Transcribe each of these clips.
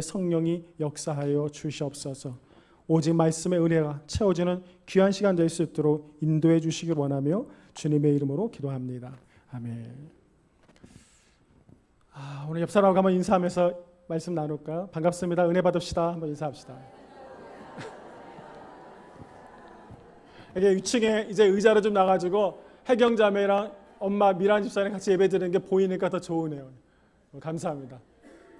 성령이 역사하여 주시옵소서. 오직 말씀의 은혜가 채워지는 귀한 시간 될 수 있도록 인도해 주시길 원하며 주님의 이름으로 기도합니다. 아멘. 오늘 옆 사람하고 한번 인사하면서 말씀 나눌까요? 반갑습니다. 은혜 받읍시다. 한번 인사합시다. 이게 위층에 이제 의자로 좀 나가지고 혜경자매랑 엄마 미란 집사님 같이 예배 드리는 게 보이니까 더 좋으네요. 감사합니다.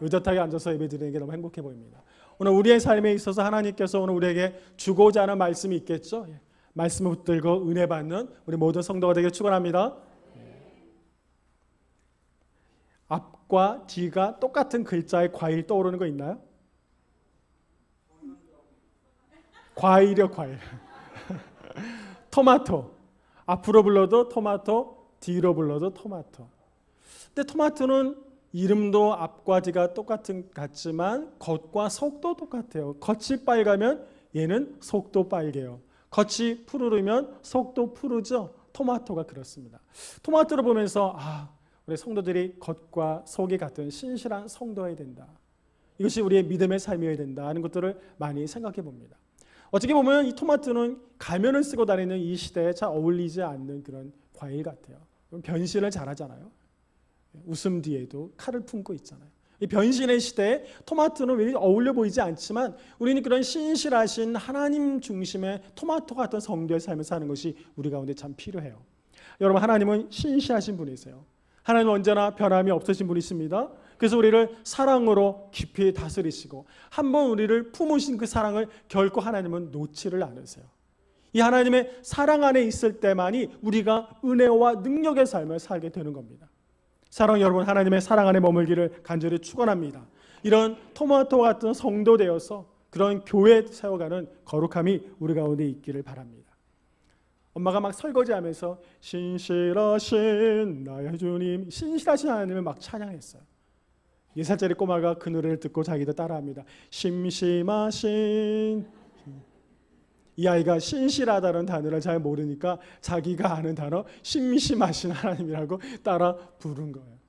의젓하게 앉아서 예배 드리는 게 너무 행복해 보입니다. 오늘 우리의 삶에 있어서 하나님께서 오늘 우리에게 주고자 하는 말씀이 있겠죠. 말씀을 붙들고 은혜 받는 우리 모든 성도가 되길 축원합니다. 앞과 뒤가 똑같은 글자의 과일 떠오르는 거 있나요? 과일이요, 과일. 토마토. 앞으로 불러도 토마토, 뒤로 불러도 토마토. 근데 토마토는 이름도 앞과 뒤가 같지만 겉과 속도 똑같아요. 겉이 빨가면 얘는 속도 빨개요. 겉이 푸르르면 속도 푸르죠. 토마토가 그렇습니다. 토마토를 보면서 우리 성도들이 겉과 속이 같은 신실한 성도여야 된다. 이것이 우리의 믿음의 삶이어야 된다 하는 것들을 많이 생각해 봅니다. 어떻게 보면 이 토마토는 가면을 쓰고 다니는 이 시대에 잘 어울리지 않는 그런 과일 같아요. 변신을 잘하잖아요. 웃음 뒤에도 칼을 품고 있잖아요. 이 변신의 시대에 토마토는 왜 어울려 보이지 않지만 우리는 그런 신실하신 하나님 중심의 토마토 같은 성도의 삶을 사는 것이 우리 가운데 참 필요해요. 여러분, 하나님은 신실하신 분이세요. 하나님은 언제나 변함이 없으신 분이십니다. 그래서 우리를 사랑으로 깊이 다스리시고 한번 우리를 품으신 그 사랑을 결코 하나님은 놓지를 않으세요. 이 하나님의 사랑 안에 있을 때만이 우리가 은혜와 능력의 삶을 살게 되는 겁니다. 사랑 여러분, 하나님의 사랑 안에 머물기를 간절히 축원합니다. 이런 토마토 같은 성도 되어서 그런 교회 세워가는 거룩함이 우리 가운데 있기를 바랍니다. 엄마가 막 설거지하면서 신실하신 나의 주님, 신실하신 하나님을 막 찬양했어요. 4살짜리 꼬마가 그 노래를 듣고 자기도 따라합니다. 심심하신, 이 아이가 신실하다는 단어를 잘 모르니까 자기가 아는 단어 심심하신 하나님이라고 따라 부른 거예요.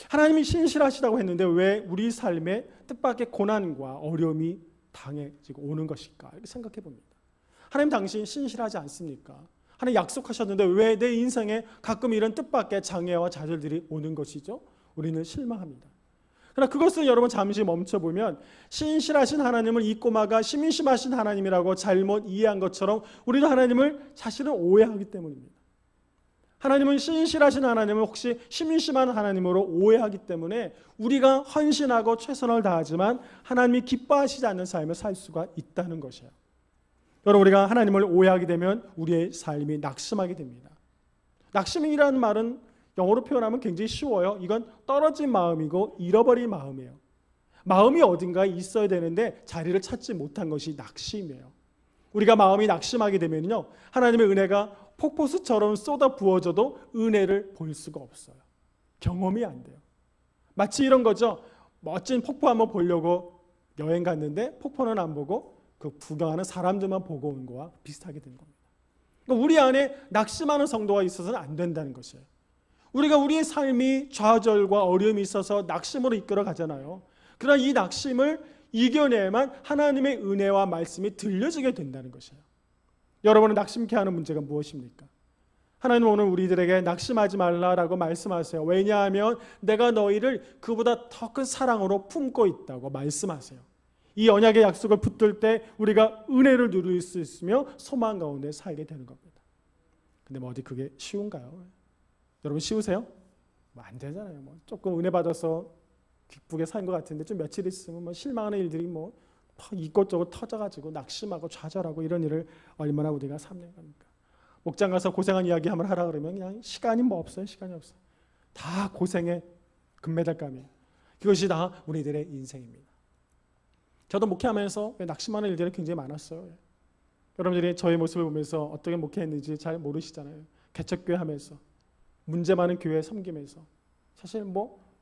하나님이 신실하시다고 했는데 왜 우리 삶에 뜻밖의 고난과 어려움이 당해지고 오는 것일까? 이렇게 생각해 봅니다. 하나님, 당신 신실하지 않습니까? 하나님 약속하셨는데 왜 내 인생에 가끔 이런 뜻밖의 장애와 좌절들이 오는 것이죠? 우리는 실망합니다. 그러나 그것을 여러분 잠시 멈춰보면 신실하신 하나님을 이 꼬마가 심심하신 하나님이라고 잘못 이해한 것처럼 우리도 하나님을 사실은 오해하기 때문입니다. 하나님은 신실하신 하나님을 혹시 심심한 하나님으로 오해하기 때문에 우리가 헌신하고 최선을 다하지만 하나님이 기뻐하시지 않는 삶을 살 수가 있다는 것이에요. 여러분, 우리가 하나님을 오해하게 되면 우리의 삶이 낙심하게 됩니다. 낙심이라는 말은 영어로 표현하면 굉장히 쉬워요. 이건 떨어진 마음이고 잃어버린 마음이에요. 마음이 어딘가에 있어야 되는데 자리를 찾지 못한 것이 낙심이에요. 우리가 마음이 낙심하게 되면요, 하나님의 은혜가 폭포수처럼 쏟아 부어져도 은혜를 볼 수가 없어요. 경험이 안 돼요. 마치 이런 거죠. 멋진 폭포 한번 보려고 여행 갔는데 폭포는 안 보고 그 구경하는 사람들만 보고 온 거와 비슷하게 된 겁니다. 그러니까 우리 안에 낙심하는 성도가 있어서는 안 된다는 것이에요. 우리가 우리의 삶이 좌절과 어려움이 있어서 낙심으로 이끌어 가잖아요. 그러나 이 낙심을 이겨내야만 하나님의 은혜와 말씀이 들려지게 된다는 것이에요. 여러분은 낙심케 하는 문제가 무엇입니까? 하나님은 오늘 우리들에게 낙심하지 말라라고 말씀하세요. 왜냐하면 내가 너희를 그보다 더 큰 사랑으로 품고 있다고 말씀하세요. 이 언약의 약속을 붙들 때 우리가 은혜를 누릴 수 있으며 소망 가운데 살게 되는 겁니다. 근데 어디 그게 쉬운가요? 여러분, 쉬우세요? 안 되잖아요. 조금 은혜 받아서 기쁘게 산 것 같은데 좀 며칠 있으면 실망하는 일들이 이것저것 터져가지고 낙심하고 좌절하고 이런 일을 얼마나 우리가 삼는 겁니까? 목장 가서 고생한 이야기 한번 하라 그러면 그냥 시간이 없어요. 시간이 없어요. 다 고생의 금메달감이에요. 그것이 다 우리들의 인생입니다. 저도 목회하면서 낙심하는 일들이 굉장히 많았어요. 여러분들이 저의 모습을 보면서 어떻게 목회했는지 잘 모르시잖아요. 개척교회 하면서 문제 많은 교회 섬기면서 사실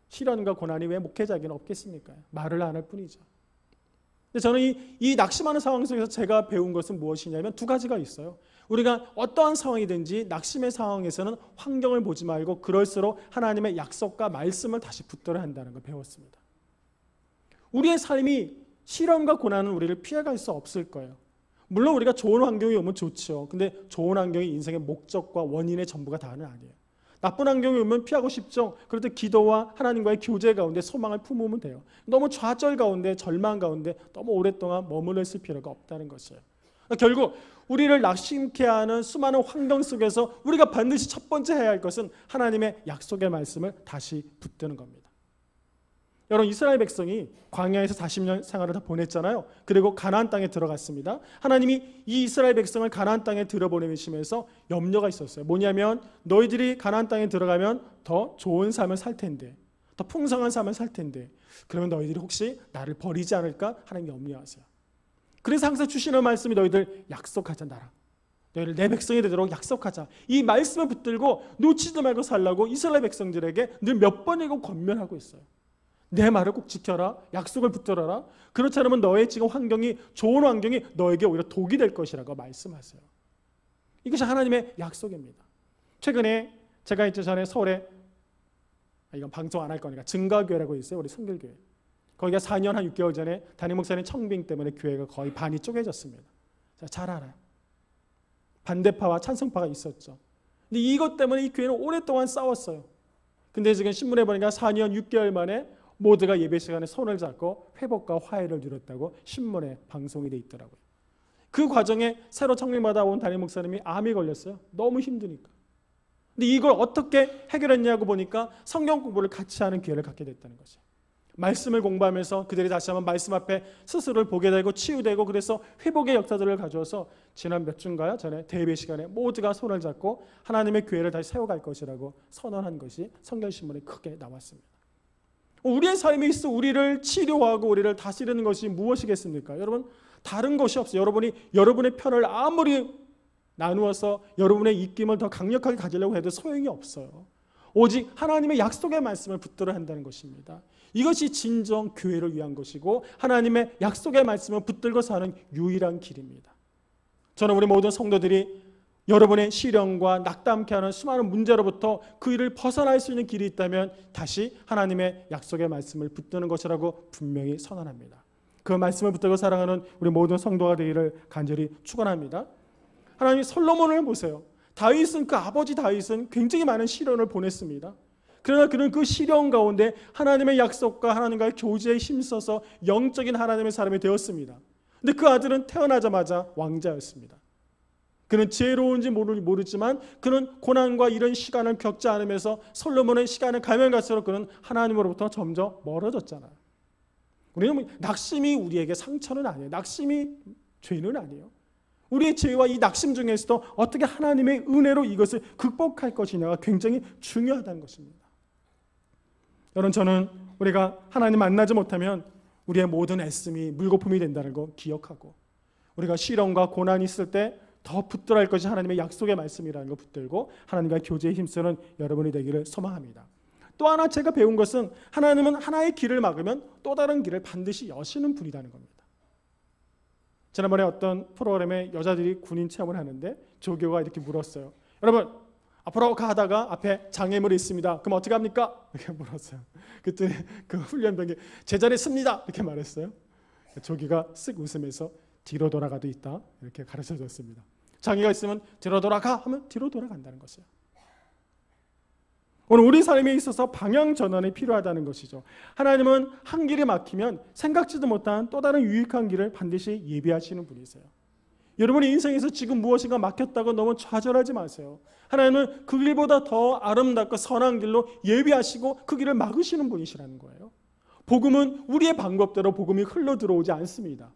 시련과 고난이 왜 목회자에게는 없겠습니까? 말을 안 할 뿐이죠. 근데 저는 이 낙심하는 상황 속에서 제가 배운 것은 무엇이냐면 2가지가 있어요. 우리가 어떠한 상황이든지 낙심의 상황에서는 환경을 보지 말고 그럴수록 하나님의 약속과 말씀을 다시 붙들어야 한다는 걸 배웠습니다. 우리의 삶이 시련과 고난은 우리를 피해갈 수 없을 거예요. 물론 우리가 좋은 환경이 오면 좋죠. 근데 좋은 환경이 인생의 목적과 원인의 전부가 다는 아니에요. 나쁜 환경이 오면 피하고 싶죠. 그럴 때 기도와 하나님과의 교제 가운데 소망을 품으면 돼요. 너무 좌절 가운데, 절망 가운데 너무 오랫동안 머물러 있을 필요가 없다는 것이에요. 결국 우리를 낙심케 하는 수많은 환경 속에서 우리가 반드시 첫 번째 해야 할 것은 하나님의 약속의 말씀을 다시 붙드는 겁니다. 여러분, 이스라엘 백성이 광야에서 40년 생활을 다 보냈잖아요. 그리고 가나안 땅에 들어갔습니다. 하나님이 이 이스라엘 백성을 가나안 땅에 들여보내시면서 염려가 있었어요. 뭐냐면 너희들이 가나안 땅에 들어가면 더 좋은 삶을 살 텐데, 더 풍성한 삶을 살 텐데, 그러면 너희들이 혹시 나를 버리지 않을까? 하나님 염려하세요. 그래서 항상 주시는 말씀이 너희들 약속하자, 나랑 너희를 내 백성이 되도록 약속하자. 이 말씀을 붙들고 놓치지 말고 살라고 이스라엘 백성들에게 늘 몇 번이고 권면하고 있어요. 내 말을 꼭 지켜라. 약속을 붙들어라. 그렇지 않으면 너의 지금 환경이, 좋은 환경이 너에게 오히려 독이 될 것이라고 말씀하세요. 이것이 하나님의 약속입니다. 최근에 제가 이제 전에 서울에, 이건 방송 안 할 거니까, 증가교회라고 있어요. 우리 성결교회. 거기가 4년 한 6개월 전에 담임 목사님 청빙 때문에 교회가 거의 반이 쪼개졌습니다. 제가 잘 알아요. 반대파와 찬성파가 있었죠. 근데 이것 때문에 이 교회는 오랫동안 싸웠어요. 근데 지금 신문에 보니까 4년 6개월 만에 모두가 예배 시간에 손을 잡고 회복과 화해를 누렸다고 신문에 방송이 돼 있더라고요. 그 과정에 새로 청빙받아 온 담임 목사님이 암이 걸렸어요. 너무 힘드니까. 근데 이걸 어떻게 해결했냐고 보니까 성경 공부를 같이 하는 기회를 갖게 됐다는 거죠. 말씀을 공부하면서 그들이 다시 한번 말씀 앞에 스스로를 보게 되고 치유되고, 그래서 회복의 역사들을 가져와서 지난 몇 주인가요? 전에 대회 시간에 모두가 손을 잡고 하나님의 교회를 다시 세워갈 것이라고 선언한 것이 성경신문에 크게 나왔습니다. 우리의 삶에 있어 우리를 치료하고 우리를 다스리는 것이 무엇이겠습니까? 여러분, 다른 것이 없어요. 여러분이 여러분의 편을 아무리 나누어서 여러분의 입김을 더 강력하게 가지려고 해도 소용이 없어요. 오직 하나님의 약속의 말씀을 붙들어야 한다는 것입니다. 이것이 진정 교회를 위한 것이고 하나님의 약속의 말씀을 붙들고 사는 유일한 길입니다. 저는 우리 모든 성도들이 여러분의 시련과 낙담케 하는 수많은 문제로부터 그 일을 벗어날 수 있는 길이 있다면 다시 하나님의 약속의 말씀을 붙드는 것이라고 분명히 선언합니다. 그 말씀을 붙들고 사랑하는 우리 모든 성도가 되기를 간절히 축원합니다. 하나님, 솔로몬을 보세요. 다윗은, 그 아버지 다윗은 굉장히 많은 시련을 보냈습니다. 그러나 그는 그 시련 가운데 하나님의 약속과 하나님과의 교제에 힘써서 영적인 하나님의 사람이 되었습니다. 근데 그 아들은 태어나자마자 왕자였습니다. 그는 지혜로운지 모르지만 그는 고난과 이런 시간을 겪지 않으면서 솔로몬의 시간을 가면 갈수록 그는 하나님으로부터 점점 멀어졌잖아요. 우리는 낙심이 우리에게 상처는 아니에요. 낙심이 죄는 아니에요. 우리의 죄와 이 낙심 중에서도 어떻게 하나님의 은혜로 이것을 극복할 것이냐가 굉장히 중요하다는 것입니다. 여러분, 저는 우리가 하나님 만나지 못하면 우리의 모든 애씀이 물거품이 된다는 거 기억하고, 우리가 시련과 고난이 있을 때 더 붙들어야 할 것이 하나님의 약속의 말씀이라는 거 붙들고 하나님과 교제에 힘쓰는 여러분이 되기를 소망합니다. 또 하나 제가 배운 것은 하나님은 하나의 길을 막으면 또 다른 길을 반드시 여시는 분이라는 겁니다. 지난번에 어떤 프로그램에 여자들이 군인 체험을 하는데 조교가 이렇게 물었어요. 여러분, 앞으로 가다가 앞에 장애물이 있습니다. 그럼 어떻게 합니까? 이렇게 물었어요. 그때 그 훈련병이 제자리에 씁니다. 이렇게 말했어요. 조교가 쓱 웃으면서 뒤로 돌아가도 있다. 이렇게 가르쳐 줬습니다. 장애가 있으면 뒤로 돌아가 하면 뒤로 돌아간다는 것이에요. 오늘 우리 삶에 있어서 방향 전환이 필요하다는 것이죠. 하나님은 한 길이 막히면 생각지도 못한 또 다른 유익한 길을 반드시 예비하시는 분이세요. 여러분의 인생에서 지금 무엇인가 막혔다고 너무 좌절하지 마세요. 하나님은 그 길보다 더 아름답고 선한 길로 예비하시고 그 길을 막으시는 분이시라는 거예요. 복음은 우리의 방법대로 복음이 흘러 들어오지 않습니다.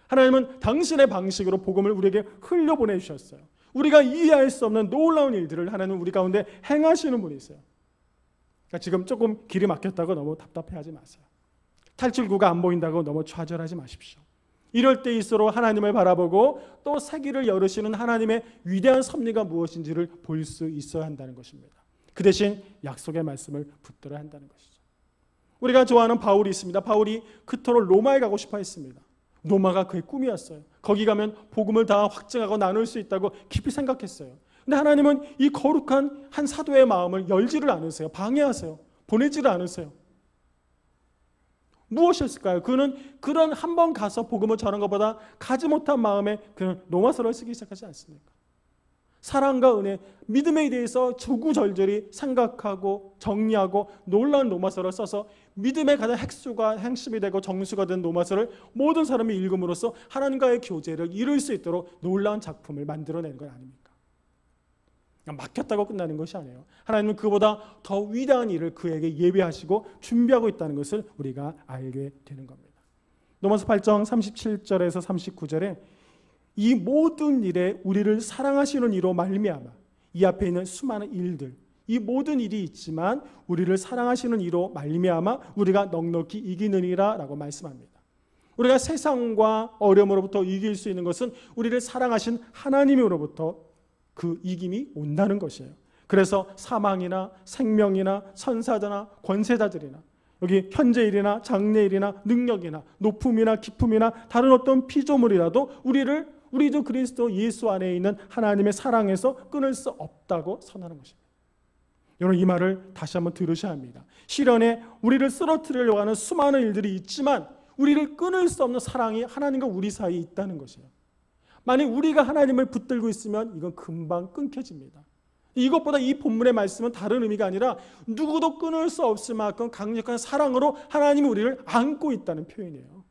하나님은 당신의 방식으로 복음을 우리에게 흘려보내주셨어요. 우리가 이해할 수 없는 놀라운 일들을 하나님은 우리 가운데 행하시는 분이세요. 그러니까 지금 조금 길이 막혔다고 너무 답답해하지 마세요. 탈출구가 안 보인다고 너무 좌절하지 마십시오. 이럴 때일수록 하나님을 바라보고 또 새 길을 열으시는 하나님의 위대한 섭리가 무엇인지를 볼 수 있어야 한다는 것입니다. 그 대신 약속의 말씀을 붙들어야 한다는 것이죠. 우리가 좋아하는 바울이 있습니다. 바울이 그토록 로마에 가고 싶어 했습니다. 로마가 그의 꿈이었어요. 거기 가면 복음을 다 확증하고 나눌 수 있다고 깊이 생각했어요. 근데 하나님은 이 거룩한 한 사도의 마음을 열지를 않으세요. 방해하세요. 보내지를 않으세요. 무엇이었을까요? 그는 그런 한 번 가서 복음을 전한 것보다 가지 못한 마음에 그는 로마서를 쓰기 시작하지 않습니까? 사랑과 은혜, 믿음에 대해서 조구절절히 생각하고 정리하고 놀라운 로마서를 써서 믿음의 가장 핵수가 핵심이 되고 정수가 된 로마서를 모든 사람이 읽음으로써 하나님과의 교제를 이룰 수 있도록 놀라운 작품을 만들어내는 건 아닙니까? 맡겼다고 끝나는 것이 아니에요. 하나님은 그보다 더 위대한 일을 그에게 예비하시고 준비하고 있다는 것을 우리가 알게 되는 겁니다. 로마서 8장 37절에서 39절에 이 모든 일에 우리를 사랑하시는 이로 말미암아, 이 앞에 있는 수많은 일들, 이 모든 일이 있지만 우리를 사랑하시는 이로 말미암아 우리가 넉넉히 이기느니라 라고 말씀합니다. 우리가 세상과 어려움으로부터 이길 수 있는 것은 우리를 사랑하신 하나님으로부터 그 이김이 온다는 것이에요. 그래서 사망이나 생명이나 천사자나 권세자들이나 여기 현재일이나 장래일이나 능력이나 높음이나 기품이나 다른 어떤 피조물이라도 우리도 그리스도 예수 안에 있는 하나님의 사랑에서 끊을 수 없다고 선언하는 것입니다. 여러분, 이 말을 다시 한번 들으셔야 합니다. 시련에 우리를 쓰러뜨리려고 하는 수많은 일들이 있지만 우리를 끊을 수 없는 사랑이 하나님과 우리 사이에 있다는 것이에요. 만약 우리가 하나님을 붙들고 있으면 이건 금방 끊겨집니다. 이것보다 이 본문의 말씀은 다른 의미가 아니라 누구도 끊을 수 없을 만큼 강력한 사랑으로 하나님이 우리를 안고 있다는 표현이에요.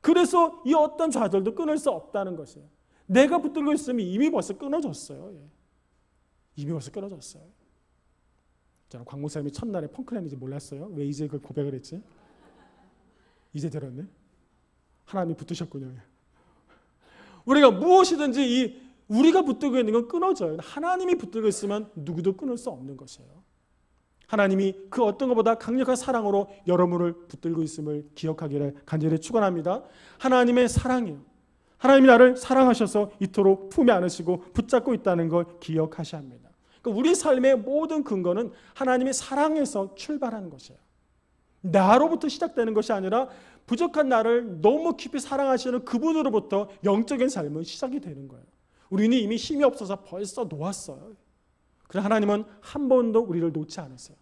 그래서 이 어떤 좌절도 끊을 수 없다는 것이에요. 내가 붙들고 있으면 이미 벌써 끊어졌어요. 이미 벌써 끊어졌어요. 저는 광목사님이 첫날에 펑크냈는지 몰랐어요. 왜 이제 그걸 고백을 했지? 이제 들었네. 하나님이 붙드셨군요. 우리가 무엇이든지 우리가 붙들고 있는 건 끊어져요. 하나님이 붙들고 있으면 누구도 끊을 수 없는 것이에요. 하나님이 그 어떤 것보다 강력한 사랑으로 여러분을 붙들고 있음을 기억하기를 간절히 축원합니다. 하나님의 사랑이에요. 하나님이 나를 사랑하셔서 이토록 품에 안으시고 붙잡고 있다는 걸 기억하셔야 합니다. 그러니까 우리 삶의 모든 근거는 하나님의 사랑에서 출발하는 것이에요. 나로부터 시작되는 것이 아니라 부족한 나를 너무 깊이 사랑하시는 그분으로부터 영적인 삶은 시작이 되는 거예요. 우리는 이미 힘이 없어서 벌써 놓았어요. 그러나 하나님은 한 번도 우리를 놓지 않으세요.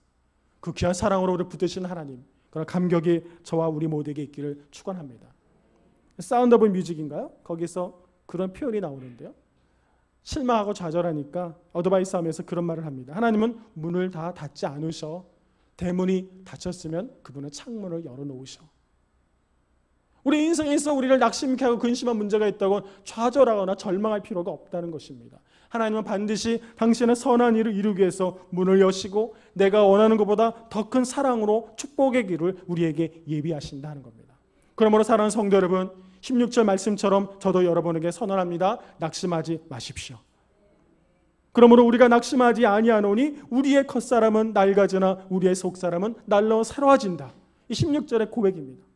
그 귀한 사랑으로 우리를 붙드신 하나님, 그런 감격이 저와 우리 모두에게 있기를 축원합니다. 사운드 오브 뮤직인가요? 거기서 그런 표현이 나오는데요. 실망하고 좌절하니까 어드바이스 하면서 그런 말을 합니다. 하나님은 문을 다 닫지 않으셔. 대문이 닫혔으면 그분은 창문을 열어놓으셔. 우리 인생에서 우리를 낙심케 하고 근심한 문제가 있다고 좌절하거나 절망할 필요가 없다는 것입니다. 하나님은 반드시 당신의 선한 일을 이루기 위해서 문을 여시고 내가 원하는 것보다 더 큰 사랑으로 축복의 길을 우리에게 예비하신다는 겁니다. 그러므로 사랑하는 성도 여러분, 16절 말씀처럼 저도 여러분에게 선언합니다. 낙심하지 마십시오. 그러므로 우리가 낙심하지 아니하노니 우리의 겉사람은 낡아지나 우리의 속사람은 날로 새로워진다. 이 16절의 고백입니다.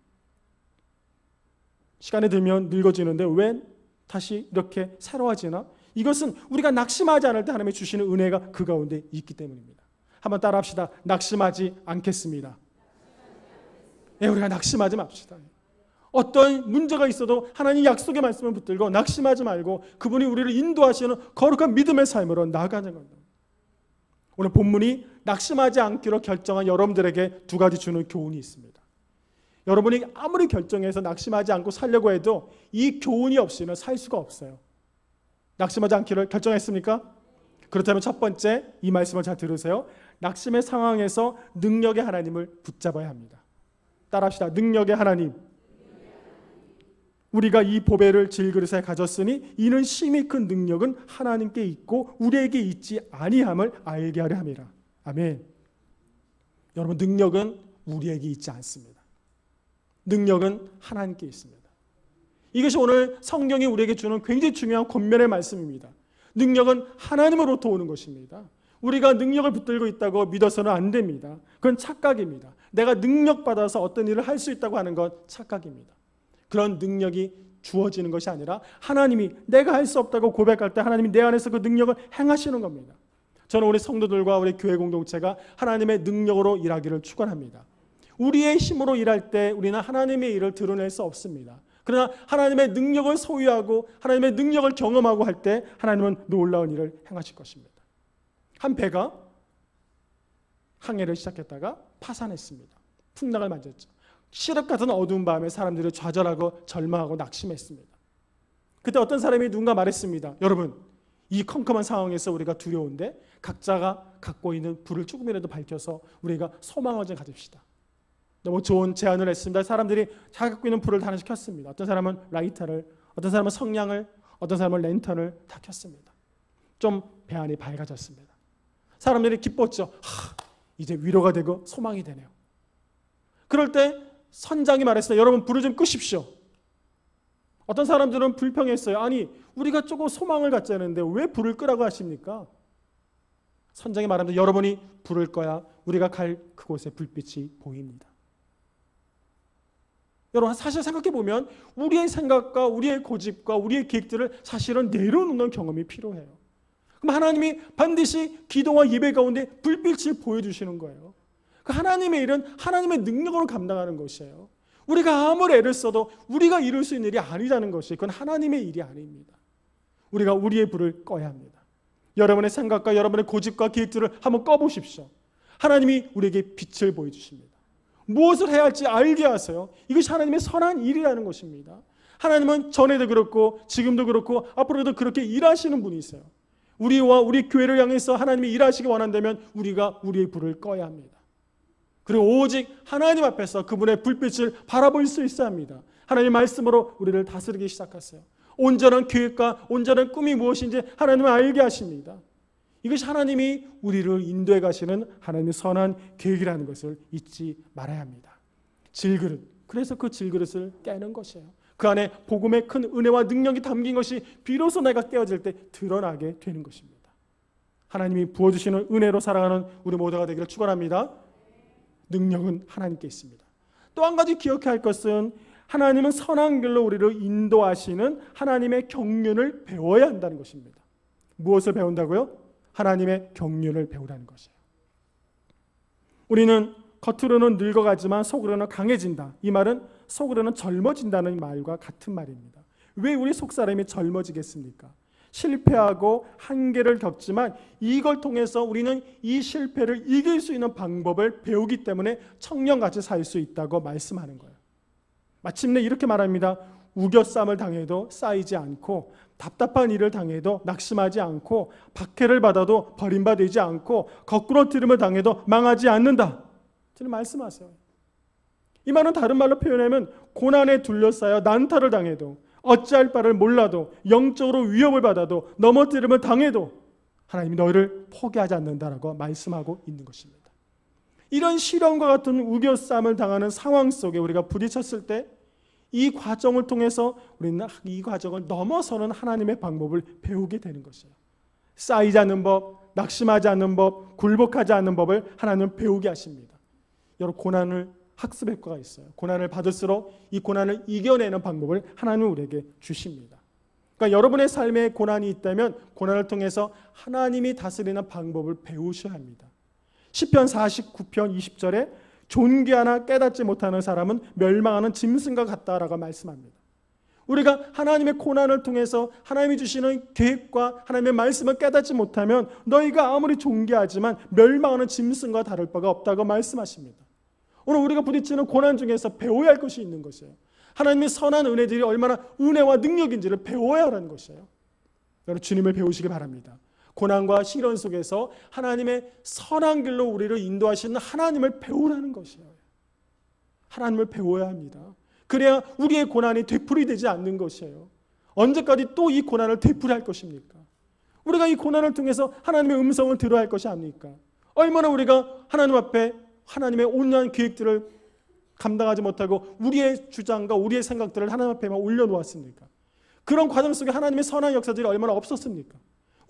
시간이 들면 늙어지는데 왜 다시 이렇게 새로워지나? 이것은 우리가 낙심하지 않을 때 하나님이 주시는 은혜가 그 가운데 있기 때문입니다. 한번 따라합시다. 낙심하지 않겠습니다. 네, 우리가 낙심하지 맙시다. 어떤 문제가 있어도 하나님 약속의 말씀을 붙들고 낙심하지 말고 그분이 우리를 인도하시는 거룩한 믿음의 삶으로 나아가는 겁니다. 오늘 본문이 낙심하지 않기로 결정한 여러분들에게 두 가지 주는 교훈이 있습니다. 여러분이 아무리 결정해서 낙심하지 않고 살려고 해도 이 교훈이 없이는 살 수가 없어요. 낙심하지 않기를 결정했습니까? 그렇다면 첫 번째, 이 말씀을 잘 들으세요. 낙심의 상황에서 능력의 하나님을 붙잡아야 합니다. 따라합시다. 능력의 하나님. 우리가 이 보배를 질그릇에 가졌으니 이는 심히 큰 능력은 하나님께 있고 우리에게 있지 아니함을 알게 하려 함이라. 아멘. 여러분, 능력은 우리에게 있지 않습니다. 능력은 하나님께 있습니다. 이것이 오늘 성경이 우리에게 주는 굉장히 중요한 권면의 말씀입니다. 능력은 하나님으로부터 오는 것입니다. 우리가 능력을 붙들고 있다고 믿어서는 안 됩니다. 그건 착각입니다. 내가 능력받아서 어떤 일을 할 수 있다고 하는 건 착각입니다. 그런 능력이 주어지는 것이 아니라 하나님이 내가 할 수 없다고 고백할 때 하나님이 내 안에서 그 능력을 행하시는 겁니다. 저는 우리 성도들과 우리 교회 공동체가 하나님의 능력으로 일하기를 축원합니다. 우리의 힘으로 일할 때 우리는 하나님의 일을 드러낼 수 없습니다. 그러나 하나님의 능력을 소유하고 하나님의 능력을 경험하고 할 때 하나님은 놀라운 일을 행하실 것입니다. 한 배가 항해를 시작했다가 파산했습니다. 풍랑을 맞았죠. 시력 같은 어두운 밤에 사람들이 좌절하고 절망하고 낙심했습니다. 그때 어떤 사람이 누군가 말했습니다. 여러분, 이 컴컴한 상황에서 우리가 두려운데 각자가 갖고 있는 불을 조금이라도 밝혀서 우리가 소망을 좀 가집시다. 너무 좋은 제안을 했습니다. 사람들이 자기 갖고 있는 불을 다 하나씩 켰습니다. 어떤 사람은 라이터를, 어떤 사람은 성냥을, 어떤 사람은 랜턴을 다 켰습니다. 좀 배안이 밝아졌습니다. 사람들이 기뻤죠. 이제 위로가 되고 소망이 되네요. 그럴 때 선장이 말했어요. 여러분, 불을 좀 끄십시오. 어떤 사람들은 불평했어요. 아니, 우리가 조금 소망을 갖자는데 왜 불을 끄라고 하십니까? 선장이 말합니다. 여러분이 불을 꺼야 우리가 갈 그곳에 불빛이 보입니다. 여러분, 사실 생각해보면 우리의 생각과 우리의 고집과 우리의 계획들을 사실은 내려놓는 경험이 필요해요. 그럼 하나님이 반드시 기도와 예배 가운데 불빛을 보여주시는 거예요. 그 하나님의 일은 하나님의 능력으로 감당하는 것이에요. 우리가 아무리 애를 써도 우리가 이룰 수 있는 일이 아니라는 것이, 그건 하나님의 일이 아닙니다. 우리가 우리의 불을 꺼야 합니다. 여러분의 생각과 여러분의 고집과 계획들을 한번 꺼보십시오. 하나님이 우리에게 빛을 보여주십니다. 무엇을 해야 할지 알게 하세요. 이것이 하나님의 선한 일이라는 것입니다. 하나님은 전에도 그렇고 지금도 그렇고 앞으로도 그렇게 일하시는 분이세요. 우리와 우리 교회를 향해서 하나님이 일하시기 원한다면 우리가 우리의 불을 꺼야 합니다. 그리고 오직 하나님 앞에서 그분의 불빛을 바라볼 수 있어야 합니다. 하나님의 말씀으로 우리를 다스리기 시작하세요. 온전한 계획과 온전한 꿈이 무엇인지 하나님은 알게 하십니다. 이것이 하나님이 우리를 인도해 가시는 하나님의 선한 계획이라는 것을 잊지 말아야 합니다. 질그릇, 그래서 그 질그릇을 깨는 것이에요. 그 안에 복음의 큰 은혜와 능력이 담긴 것이 비로소 내가 깨어질 때 드러나게 되는 것입니다. 하나님이 부어주시는 은혜로 살아가는 우리 모두가 되기를 축원합니다. 능력은 하나님께 있습니다. 또 한 가지 기억해야 할 것은 하나님은 선한 길로 우리를 인도하시는 하나님의 경륜을 배워야 한다는 것입니다. 무엇을 배운다고요? 하나님의 경륜을 배우라는 것이에요. 우리는 겉으로는 늙어가지만 속으로는 강해진다. 이 말은 속으로는 젊어진다는 말과 같은 말입니다. 왜 우리 속사람이 젊어지겠습니까? 실패하고 한계를 겪지만 이걸 통해서 우리는 이 실패를 이길 수 있는 방법을 배우기 때문에 청년같이 살 수 있다고 말씀하는 거예요. 마침내 이렇게 말합니다. 우겨쌈을 당해도 쌓이지 않고 답답한 일을 당해도 낙심하지 않고 박해를 받아도 버림받지 않고 거꾸로 들음을 당해도 망하지 않는다. 저는 말씀하세요. 이 말은 다른 말로 표현하면 고난에 둘러싸여 난타를 당해도 어찌할 바를 몰라도 영적으로 위협을 받아도 넘어뜨림을 당해도 하나님이 너희를 포기하지 않는다라고 말씀하고 있는 것입니다. 이런 시련과 같은 우겨쌈을 당하는 상황 속에 우리가 부딪혔을 때 이 과정을 통해서 우리는 이 과정을 넘어서는 하나님의 방법을 배우게 되는 것이에요. 쌓이지 않는 법, 낙심하지 않는 법, 굴복하지 않는 법을 하나님은 배우게 하십니다. 여러분, 고난을 학습 효과가 있어요. 고난을 받을수록 이 고난을 이겨내는 방법을 하나님은 우리에게 주십니다. 그러니까 여러분의 삶에 고난이 있다면 고난을 통해서 하나님이 다스리는 방법을 배우셔야 합니다. 시편 49편 20절에 존귀하나 깨닫지 못하는 사람은 멸망하는 짐승과 같다라고 말씀합니다. 우리가 하나님의 고난을 통해서 하나님이 주시는 계획과 하나님의 말씀을 깨닫지 못하면 너희가 아무리 존귀하지만 멸망하는 짐승과 다를 바가 없다고 말씀하십니다. 오늘 우리가 부딪히는 고난 중에서 배워야 할 것이 있는 것이에요. 하나님의 선한 은혜들이 얼마나 은혜와 능력인지를 배워야 하는 것이에요. 여러분, 주님을 배우시기 바랍니다. 고난과 시련 속에서 하나님의 선한 길로 우리를 인도하시는 하나님을 배우라는 것이에요. 하나님을 배워야 합니다. 그래야 우리의 고난이 되풀이되지 않는 것이에요. 언제까지 또 이 고난을 되풀이할 것입니까? 우리가 이 고난을 통해서 하나님의 음성을 들어야 할 것이 아닙니까? 얼마나 우리가 하나님 앞에 하나님의 온전한 계획들을 감당하지 못하고 우리의 주장과 우리의 생각들을 하나님 앞에만 올려놓았습니까? 그런 과정 속에 하나님의 선한 역사들이 얼마나 없었습니까?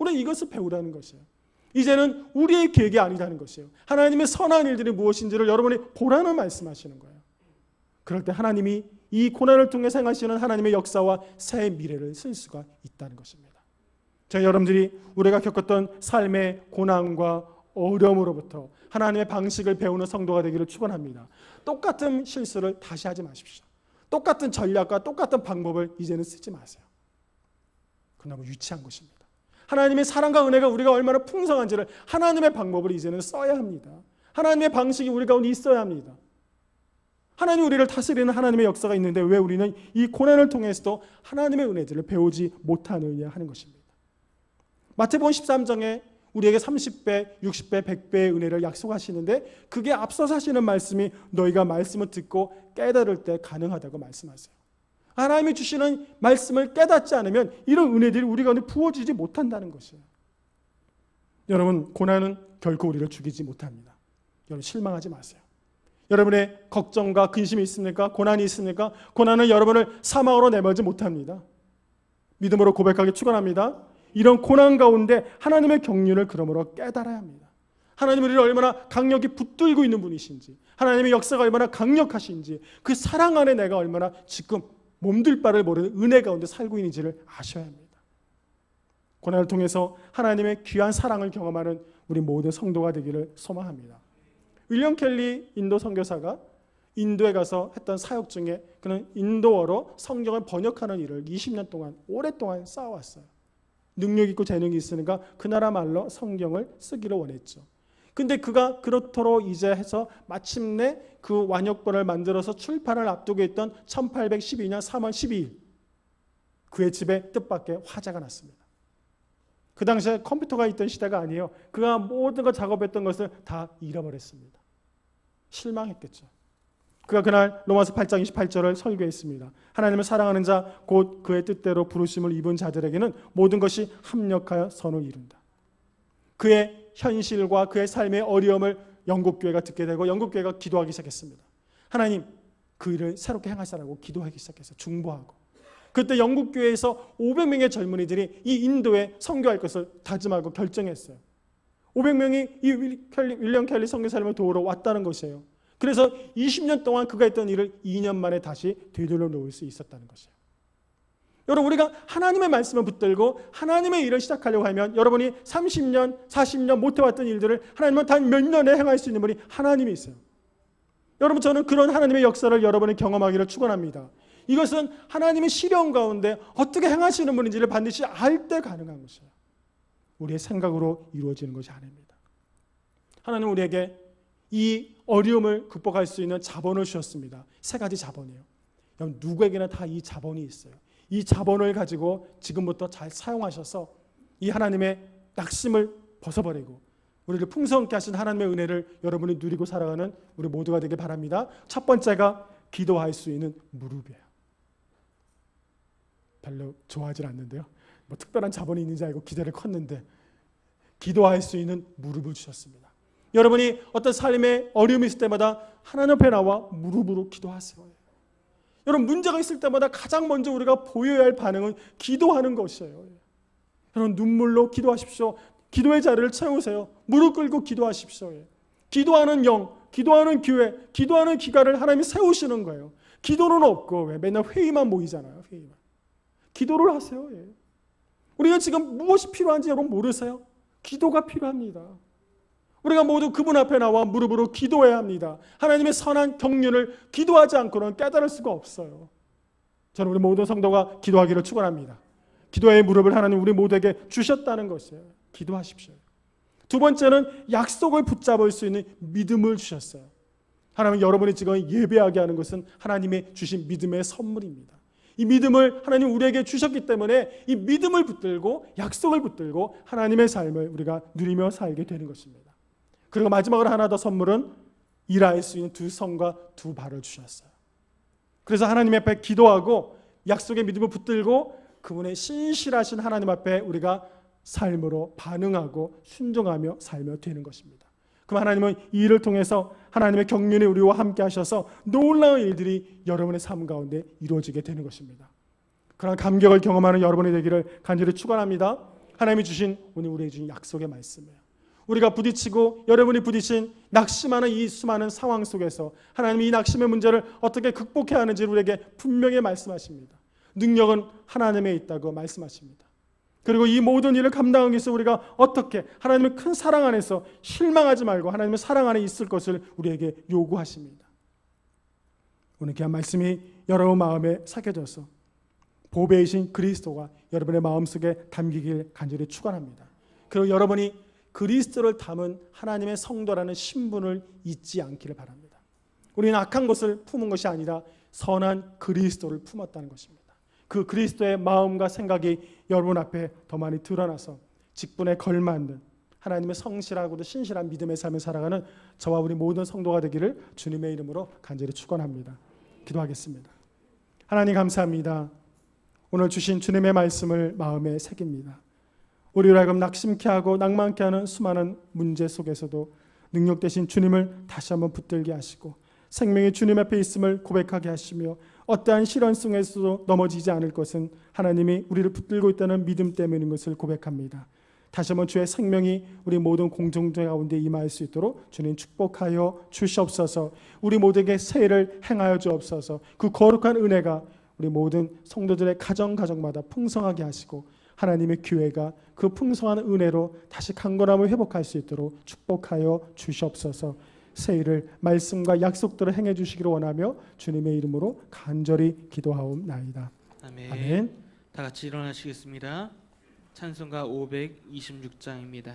우리는 이것을 배우라는 것이에요. 이제는 우리의 계획이 아니라는 것이에요. 하나님의 선한 일들이 무엇인지를 여러분이 보라는 말씀하시는 거예요. 그럴 때 하나님이 이 고난을 통해 행하시는 하나님의 역사와 새 미래를 쓸 수가 있다는 것입니다. 저희 여러분들이 우리가 겪었던 삶의 고난과 어려움으로부터 하나님의 방식을 배우는 성도가 되기를 축원합니다. 똑같은 실수를 다시 하지 마십시오. 똑같은 전략과 똑같은 방법을 이제는 쓰지 마세요. 그건 너무 유치한 것입니다. 하나님의 사랑과 은혜가 우리가 얼마나 풍성한지를 하나님의 방법을 이제는 써야 합니다. 하나님의 방식이 우리 가운데 있어야 합니다. 하나님 우리를 다스리는 하나님의 역사가 있는데 왜 우리는 이 고난을 통해서도 하나님의 은혜들을 배우지 못하느냐 하는 것입니다. 마태복음 13장에 우리에게 30배, 60배, 100배의 은혜를 약속하시는데 그게 앞서서 하시는 말씀이 너희가 말씀을 듣고 깨달을 때 가능하다고 말씀하세요. 하나님이 주시는 말씀을 깨닫지 않으면 이런 은혜들이 우리 가운데 부어지지 못한다는 것이에요. 여러분, 고난은 결코 우리를 죽이지 못합니다. 여러분, 실망하지 마세요. 여러분의 걱정과 근심이 있습니까? 고난이 있습니까? 고난은 여러분을 사망으로 내몰지 못합니다. 믿음으로 고백하기 축원합니다. 이런 고난 가운데 하나님의 경륜을 그러므로 깨달아야 합니다. 하나님 우리를 얼마나 강력히 붙들고 있는 분이신지, 하나님의 역사가 얼마나 강력하신지, 그 사랑 안에 내가 얼마나 지금 몸둘 바를 모르는 은혜 가운데 살고 있는지를 아셔야 합니다. 고난을 통해서 하나님의 귀한 사랑을 경험하는 우리 모든 성도가 되기를 소망합니다. 윌리엄 켈리 인도 선교사가 인도에 가서 했던 사역 중에 그는 인도어로 성경을 번역하는 일을 20년 동안 오랫동안 쌓아왔어요. 능력 있고 재능이 있으니까 그 나라 말로 성경을 쓰기를 원했죠. 근데 그가 그렇도록 이제 해서 마침내 그 완역본을 만들어서 출판을 앞두고 있던 1812년 3월 12일 그의 집에 뜻밖의 화재가 났습니다. 그 당시에 컴퓨터가 있던 시대가 아니에요. 그가 모든 걸 작업했던 것을 다 잃어버렸습니다. 실망했겠죠. 그가 그날 로마서 8장 28절을 설교했습니다. 하나님을 사랑하는 자 곧 그의 뜻대로 부르심을 입은 자들에게는 모든 것이 합력하여 선을 이룬다. 그의 현실과 그의 삶의 어려움을 영국교회가 듣게 되고 영국교회가 기도하기 시작했습니다. 하나님 그 일을 새롭게 행하시라고 기도하기 시작했어요. 중보하고. 그때 영국교회에서 500명의 젊은이들이 이 인도에 선교할 것을 다짐하고 결정했어요. 500명이 이 윌리엄 켈리 선교사님을 도우러 왔다는 것이에요. 그래서 20년 동안 그가 했던 일을 2년 만에 다시 되돌려 놓을 수 있었다는 것이에요. 여러분, 우리가 하나님의 말씀을 붙들고 하나님의 일을 시작하려고 하면 여러분이 30년, 40년 못해왔던 일들을 하나님은 단 몇 년에 행할 수 있는 분이 하나님이 있어요. 여러분, 저는 그런 하나님의 역사를 여러분이 경험하기를 축원합니다. 이것은 하나님의 시련 가운데 어떻게 행하시는 분인지를 반드시 알 때 가능한 것이에요. 우리의 생각으로 이루어지는 것이 아닙니다. 하나님은 우리에게 이 어려움을 극복할 수 있는 자본을 주셨습니다. 3가지 자본이에요. 여러분, 누구에게나 다 이 자본이 있어요. 이 자본을 가지고 지금부터 잘 사용하셔서 이 하나님의 낙심을 벗어버리고 우리를 풍성케 하신 하나님의 은혜를 여러분이 누리고 살아가는 우리 모두가 되길 바랍니다. 첫 번째가 기도할 수 있는 무릎이에요. 별로 좋아하지 않는데요. 뭐 특별한 자본이 있는지 알고 기대를 컸는데 기도할 수 있는 무릎을 주셨습니다. 여러분이 어떤 삶의 어려움이 있을 때마다 하나님 앞에 나와 무릎으로 기도하세요. 여러분, 문제가 있을 때마다 가장 먼저 우리가 보여야 할 반응은 기도하는 것이에요. 여러분, 눈물로 기도하십시오. 기도의 자리를 채우세요. 무릎 꿇고 기도하십시오. 기도하는 영, 기도하는 교회, 기도하는 기관을 하나님이 세우시는 거예요. 기도는 없고 맨날 회의만 모이잖아요. 회의만. 기도를 하세요. 우리가 지금 무엇이 필요한지 여러분 모르세요? 기도가 필요합니다. 우리가 모두 그분 앞에 나와 무릎으로 기도해야 합니다. 하나님의 선한 경륜을 기도하지 않고는 깨달을 수가 없어요. 저는 우리 모든 성도가 기도하기를 축원합니다. 기도의 무릎을 하나님 우리 모두에게 주셨다는 것이에요. 기도하십시오. 두 번째는 약속을 붙잡을 수 있는 믿음을 주셨어요. 하나님, 여러분이 지금 예배하게 하는 것은 하나님의 주신 믿음의 선물입니다. 이 믿음을 하나님 우리에게 주셨기 때문에 이 믿음을 붙들고 약속을 붙들고 하나님의 삶을 우리가 누리며 살게 되는 것입니다. 그리고 마지막으로 하나 더 선물은 일할 수 있는 2손과 2발을 주셨어요. 그래서 하나님 앞에 기도하고 약속의 믿음을 붙들고 그분의 신실하신 하나님 앞에 우리가 삶으로 반응하고 순종하며 살며 되는 것입니다. 그럼 하나님은 이 일을 통해서 하나님의 경륜이 우리와 함께 하셔서 놀라운 일들이 여러분의 삶 가운데 이루어지게 되는 것입니다. 그런 감격을 경험하는 여러분이 되기를 간절히 축원합니다. 하나님이 주신 오늘 우리에게 주신 약속의 말씀이에요. 우리가 부딪히고 여러분이 부딪힌 낙심하는 이 수많은 상황 속에서 하나님이 이 낙심의 문제를 어떻게 극복해야 하는지 우리에게 분명히 말씀하십니다. 능력은 하나님에 있다고 말씀하십니다. 그리고 이 모든 일을 감당하기 위해서 우리가 어떻게 하나님의 큰 사랑 안에서 실망하지 말고 하나님의 사랑 안에 있을 것을 우리에게 요구하십니다. 오늘 귀한 말씀이 여러분 마음에 새겨져서 보배이신 그리스도가 여러분의 마음속에 담기길 간절히 축원합니다. 그리고 여러분이 그리스도를 담은 하나님의 성도라는 신분을 잊지 않기를 바랍니다. 우리는 악한 것을 품은 것이 아니라 선한 그리스도를 품었다는 것입니다. 그 그리스도의 마음과 생각이 여러분 앞에 더 많이 드러나서 직분에 걸맞는 하나님의 성실하고도 신실한 믿음의 삶을 살아가는 저와 우리 모든 성도가 되기를 주님의 이름으로 간절히 축원합니다. 기도하겠습니다. 하나님 감사합니다. 오늘 주신 주님의 말씀을 마음에 새깁니다. 우리를 하여금 낙심케 하고 낭만케 하는 수많은 문제 속에서도 능력 되신 주님을 다시 한번 붙들게 하시고 생명이 주님 앞에 있음을 고백하게 하시며 어떠한 시련 속에서도 넘어지지 않을 것은 하나님이 우리를 붙들고 있다는 믿음 때문인 것을 고백합니다. 다시 한번 주의 생명이 우리 모든 공동체 가운데 임할 수 있도록 주님 축복하여 주시옵소서. 우리 모두에게 새해를 행하여 주옵소서. 그 거룩한 은혜가 우리 모든 성도들의 가정마다 풍성하게 하시고 하나님의 교회가 그 풍성한 은혜로 다시 강건함을 회복할 수 있도록 축복하여 주시옵소서. 새해를 말씀과 약속들을 행해 주시기를 원하며 주님의 이름으로 간절히 기도하옵나이다. 아멘. 아멘. 다 같이 일어나시겠습니다. 찬송가 526장입니다.